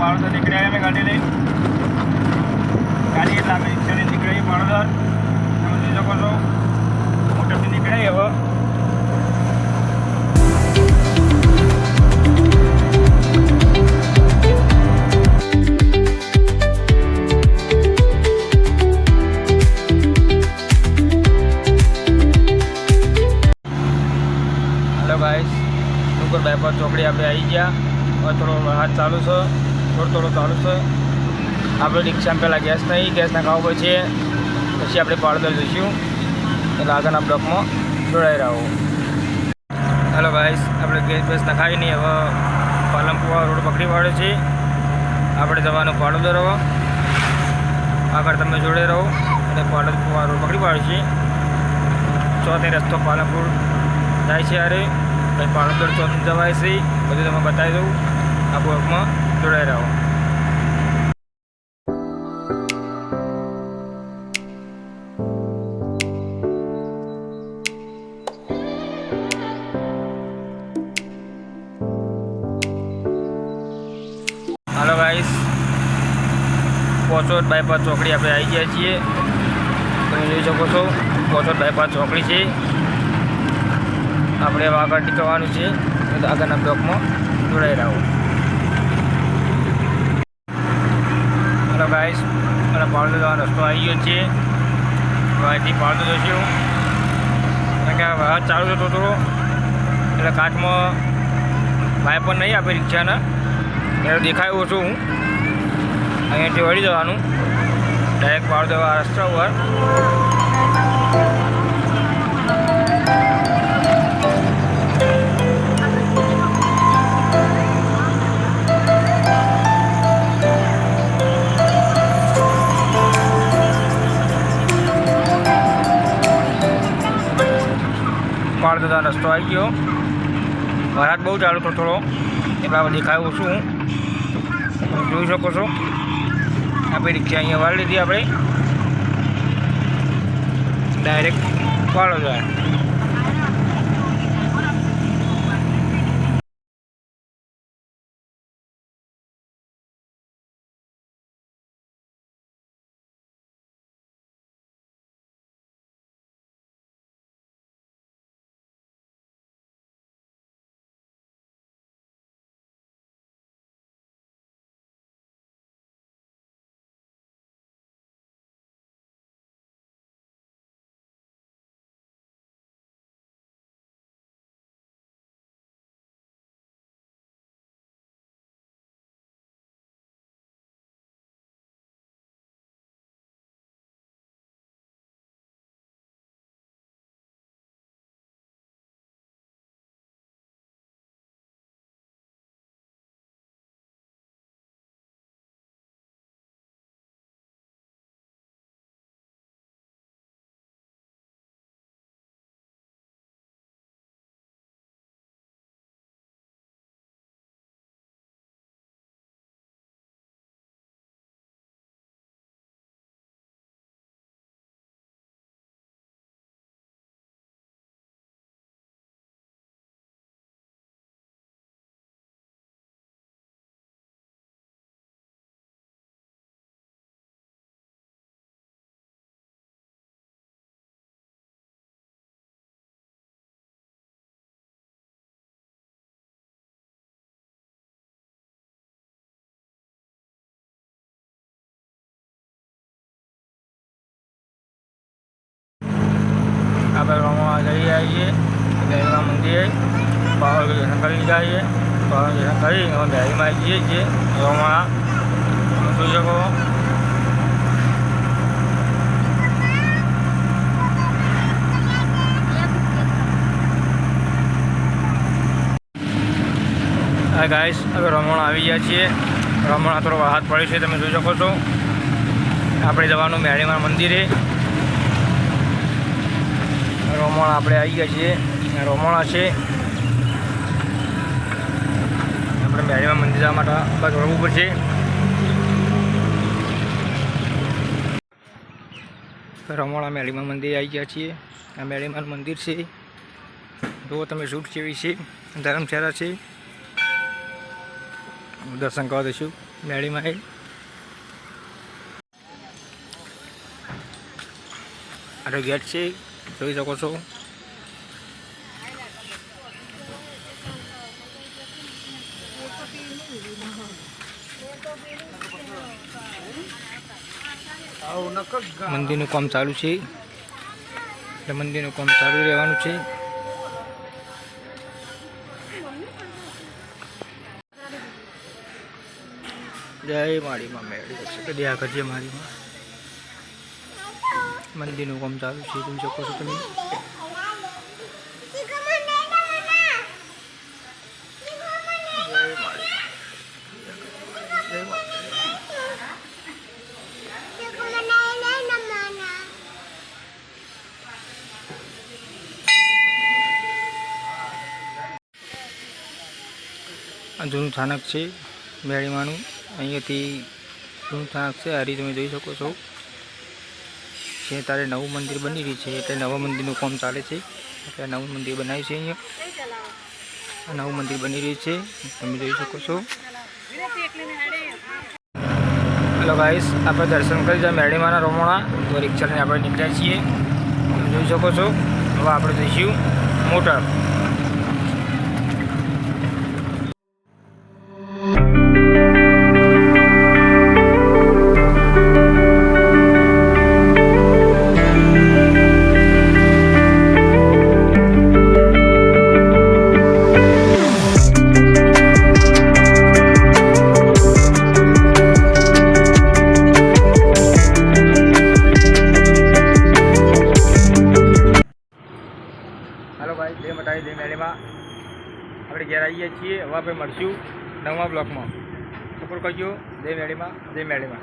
પાળોદર નીકળ્યા અમે ગાડી લઈ ગાડી એટલે અમે રિક્ષાને નીકળી પાળોદર તમે જોઈ શકો છો મોટરથી નીકળાઈ હવે गाइस डूंगर बायपास चौकड़ी आप आई गया और थोड़ा हाथ चालू है थोड़ो चालू है आप रिक्शा में पहला गैस नहीं गैस नाखवा पछी पछी आप पाळोદર जईशुं એટલે આગળના બ્લોકમાં જોડાઈ રહો। હેલો ગાઈસ આપણે ગેસ બેસ નખાવી નહીં હવે પાલનપુર રોડ પકડી પાડ્યો છે આપણે જવાનું પાળોદર હવે આગળ તમે જોડે રહો અને પાલનપુર રોડ પકડી પાડ્યો છે ચોથી રસ્તો પાલનપુર જાય છે અરે કંઈ પાળોદર ચોથી જવાય છે બધું તમે બતાવી દઉં આ બ્લોકમાં જોડાઈ રહો। हेलो गाइस पोचोद बायपास चौकड़ी आप आई गया छे તમે જોઈ શકો છો પોચોદ બાયપાસ ચોકડી છે આપણે હવે આગળ નીકળવાનું છે આગળના બ્લોકમાં જોડાઈ રહો। હેલો ગાઈસ અને પાળોદર જવાનો રસ્તો આવી ગયો છે અહીંથી પાળોદર જઈશું કારણ કે હાથ ચાલુ થતો હતો એટલે કાચમાં ભાઈ પણ નહીં આપે રિક્ષાને ત્યારે દેખાયું છું હું અહીંયાથી વળી જવાનું ડાયરેક્ટ પાળોદર રસ્તા ઉપર પાળોદર રસ્તો આવી ગયો વરસાદ બહુ ચાલુ હતો થોડો એટલે આપણે દેખાયું છું હું જોઈ શકો છો આપણે રિક્ષા અહીંયા વાળી લીધી આપણે ડાયરેક્ટ પાળોદર। આપણે રમવા જઈ આવીએ મેરીમાં મંદિરે પાવાગઢ દર્શન કરી જઈએ પાવાગઢ દર્શન કરી અમે મેરીમાં આવી જઈએ છીએ રમવા જોઈ શકો હા ગાઈસ હવે રમણ આવી ગયા છીએ રમણ થોડો હાથ પડે છે તમે જોઈ શકો છો આપણે જવાનું મેરીમાં મંદિરે રોમણ આપણે આવી ગયા છીએ રોમણા છે આપણે મેરીમાં મંદિર જવા માટે બસ વળવું પડશે રમોણા મેરીમાં મંદિર આવી ગયા છીએ આ મેરીમાં મંદિર છે જુઓ તમે શૂટ જેવી છે ધર્મશાળા છે દર્શન કરવા દઈશું। મેળીમાં આવી આનો ગેટ છે, જોઈ શકો છો. મંદિરનું કામ ચાલુ છે, એટલે મંદિરનું કામ ચાલુ રહેવાનું છે. જય માળીમાં મેળી દયા કરજે માળીમાં. મંદિરનું કામ ચાલુ છે, જોઈ શકો છો તમે. આ જૂનું સ્થાનક છે મેળીમાનું. અહીંયાથી જૂનું સ્થાનક છે, હારી તમે જોઈ શકો છો. જે તારે નવું મંદિર બની રહ્યું છે, એટલે નવા મંદિરનું કામ ચાલે છે. એટલે નવું મંદિર બનાવ્યું છે. અહીંયા નવું મંદિર બની રહ્યું છે, તમે જોઈ શકો છો. હેલો ગાઈસ, આપણે દર્શન કરી જાય મેળીમાના રમોણા. તો રિક્ષા લઈને આપણે નીકળ્યા છીએ, તમે જોઈ શકો છો. હવે આપણે જઈશું મોટર. હેલો ભાઈ, જય મટાઈ જય મેળીમાં. આપણે ઘેર આવીએ છીએ. હવે આપણે મળશું નવા બ્લોકમાં. સપોર્ટ કરજો. જય મેળીમાં, જય મેળીમાં.